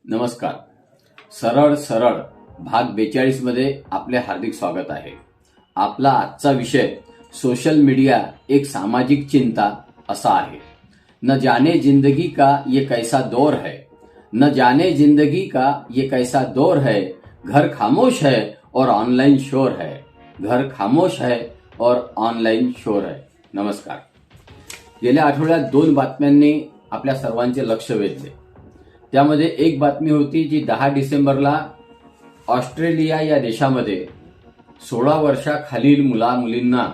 नमस्कार. सरळ सरळ भाग 42 मध्ये आपले हार्दिक स्वागत आहे. आपला आजचा विषय सोशल मीडिया एक सामाजिक चिंता असा आहे. न जाने जिंदगी का ये कैसा दौर है, न जाने जिंदगी का ये कैसा दौर है, घर खामोश है और ऑनलाइन शोर है, घर खामोश है और ऑनलाइन शोर है. नमस्कार. गेल्या आठवड्यात 2 बातम्यांनी आपल्या सर्वांचे लक्ष वेधले. त्यामध्ये एक बातमी होती जी 10 डिसेंबरला ऑस्ट्रेलिया या देशामध्ये 16 वर्षाखालील मुला-मुलींना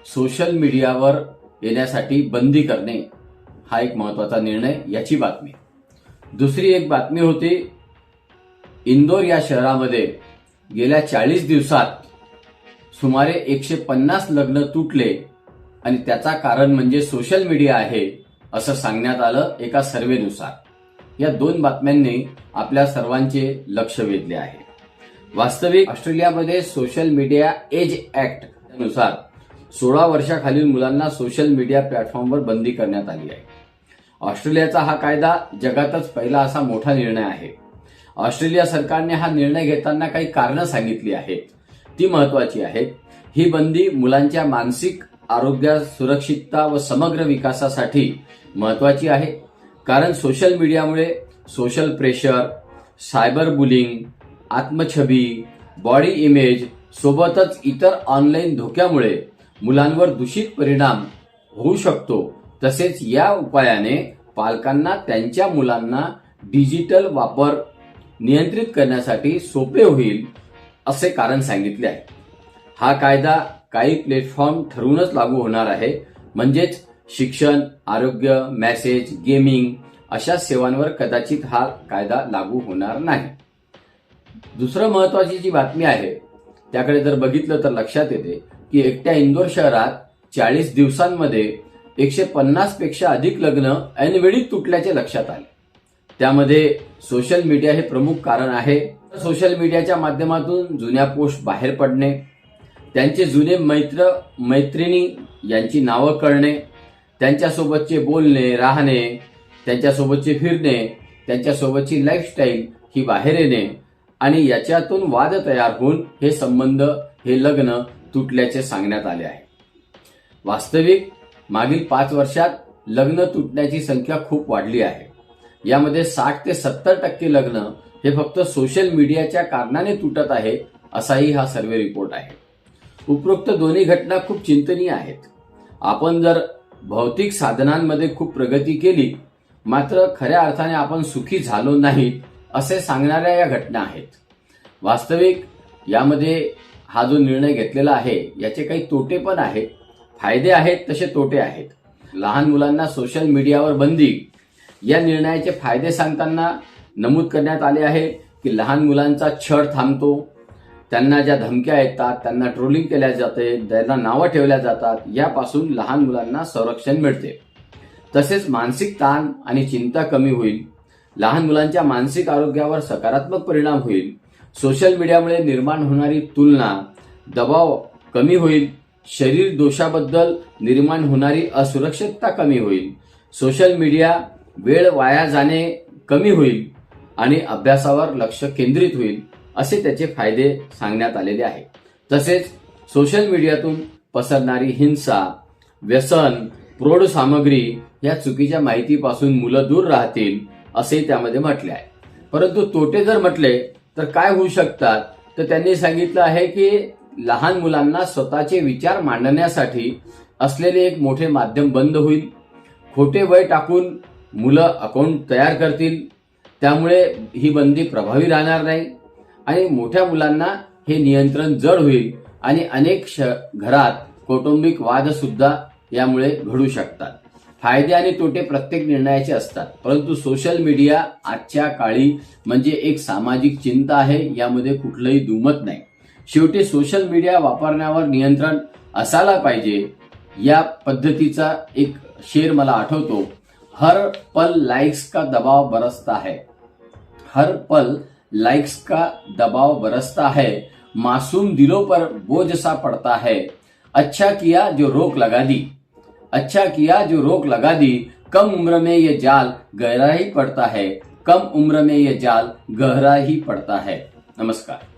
सोशल मीडियावर येण्यासाठी बंदी करणे हा एक महत्वाचा निर्णय याची बातमी. दुसरी एक बातमी होती इंदोर या शहरामध्ये गेल्या 40 दिवसात सुमारे 150 लग्न तुटले आणि त्याचा कारण म्हणजे सोशल मीडिया आहे असं सांगण्यात आलं एका सर्व्हेनुसार. या 2 बातम्यांनी आपल्या सर्वांचे लक्ष वेधले आहे. वास्तविक ऑस्ट्रेलियामध्ये सोशल मीडिया एज ऍक्ट नुसार 16 वर्षाखालील मुलांना सोशल मीडिया प्लॅटफॉर्मवर बंदी करण्यात आली आहे. ऑस्ट्रेलियाचा हा कायदा जगातच पहिला असा मोठा निर्णय आहे. ऑस्ट्रेलिया सरकारने हा निर्णय घेताना काही कारणं सांगितली आहेत, ती महत्वाची आहेत. ही बंदी मुलांच्या मानसिक आरोग्य, सुरक्षितता व समग्र विकासासाठी महत्वाची आहे. कारण सोशल मीडियामुळे सोशल प्रेशर, सायबर बुलिंग, आत्मछबी, बॉडी इमेज सोबतच इतर ऑनलाईन धोक्यामुळे मुलांवर दूषित परिणाम होऊ शकतो. तसेच या उपायाने पालकांना त्यांच्या मुलांना डिजिटल वापर नियंत्रित करण्यासाठी सोपे होईल असे कारण सांगितले आहे. हा कायदा काही प्लॅटफॉर्म ठरवूनच लागू होणार आहे. म्हणजेच शिक्षण, आरोग्य, मेसेज, गेमिंग अशा सेवांवर कदाचित हा कायदा लागू होणार नाही. दुसरं महत्वाची जी बातमी आहे त्याकडे जर बघितलं तर लक्षात येते की एकट्या इंदोर शहरात 40 दिवसांमध्ये 150 पेक्षा अधिक लग्न ऐनवेळी तुटल्याचे लक्षात आले. त्यामध्ये सोशल मीडिया हे प्रमुख कारण आहे. सोशल मीडियाच्या माध्यमातून जुन्या पोस्ट बाहेर पडणे, त्यांचे जुने मित्र मैत्रिणी यांची नावं कळणे, त्यांच्यासोबतचे बोलणे, राहणे, त्यांच्यासोबतचे फिरणे, त्यांच्यासोबतची लाईफस्टाईल ही बाहेर येणे आणि याच्यातून वाद तयार होऊन हे संबंध, हे लग्न तुटल्याचे सांगण्यात आले आहे. वास्तविक मागील 5 वर्षात लग्न तुटण्याची संख्या खूप वाढली आहे. यामध्ये 60 ते 70% लग्न हे फक्त सोशल मीडियाच्या कारणाने तुटत आहे असाही हा सर्व्हे रिपोर्ट आहे. उपरोक्त दोन्ही घटना खूप चिंतनीय आहेत. आपण जर भौतिक साधनांमध्ये खूप प्रगती केली मात्र खऱ्या अर्थाने आपण सुखी झालो नाहीत असे सांगणाऱ्या या घटना आहेत. वास्तविक यामध्ये हा जो निर्णय घेतलेला आहे याचे काही तोटे पण आहेत, फायदे आहेत तसे तोटे आहेत. लहान मुलांना सोशल मीडियावर बंदी या निर्णयाचे फायदे सांगताना नमूद करण्यात आले आहे की लहान मुलांचा छळ थांबतो, त्यांना ज्या धमक्या येतात, त्यांना ट्रोलिंग केल्या जाते, त्यांना नावं ठेवल्या जातात, यापासून लहान मुलांना संरक्षण मिळते. तसेच मानसिक ताण आणि चिंता कमी होईल. लहान मुलांच्या मानसिक आरोग्यावर सकारात्मक परिणाम होईल. सोशल मीडियामुळे निर्माण होणारी तुलना, दबाव कमी होईल. शरीर दोषाबद्दल निर्माण होणारी असुरक्षितता कमी होईल. सोशल मीडिया वेळ वाया जाणे कमी होईल आणि अभ्यासावर लक्ष केंद्रित होईल असे त्याचे फायदे सांगण्यात आलेले आहेत. तसेच सोशल मीडियातून पसरणारी हिंसा, व्यसन, प्रौढ सामग्री या चुकीच्या माहितीपासून मुलं दूर राहतील असे त्यामध्ये म्हटले आहे. परंतु तोटे जर म्हटले तर काय होऊ शकतात तर त्यांनी सांगितलं आहे की लहान मुलांना स्वतःचे विचार मांडण्यासाठी असलेले एक मोठे माध्यम बंद होईल. खोटे वय टाकून मुलं अकाउंट तयार करतील, त्यामुळे ही बंदी प्रभावी राहणार नाही आणि मोठ्या मुलांना हे नियंत्रण जड होईल आणि अनेक घरात कौटुंबिक वाद सुद्धा यामुळे घडू शकतात. फायदे आणि तोटे प्रत्येक निर्णयाचे असतात, परंतु सोशल मीडिया आजच्या काळी म्हणजे एक सामाजिक चिंता आहे, यामध्ये कुठलंही दुमत नाही. शेवटी सोशल मीडिया वापरण्यावर नियंत्रण असायला पाहिजे. या पद्धतीचा एक शेर मला आठवतो, हर पल लाइक्स का दबाव बरसता है, हर पल लाइक्स का दबाव बरसता है, मासूम दिलों पर बोझ सा पड़ता है, अच्छा किया जो रोक लगा दी, अच्छा किया जो रोक लगा दी, कम उम्र में ये जाल गहरा ही पड़ता है, कम उम्र में ये जाल गहरा ही पड़ता है। नमस्कार।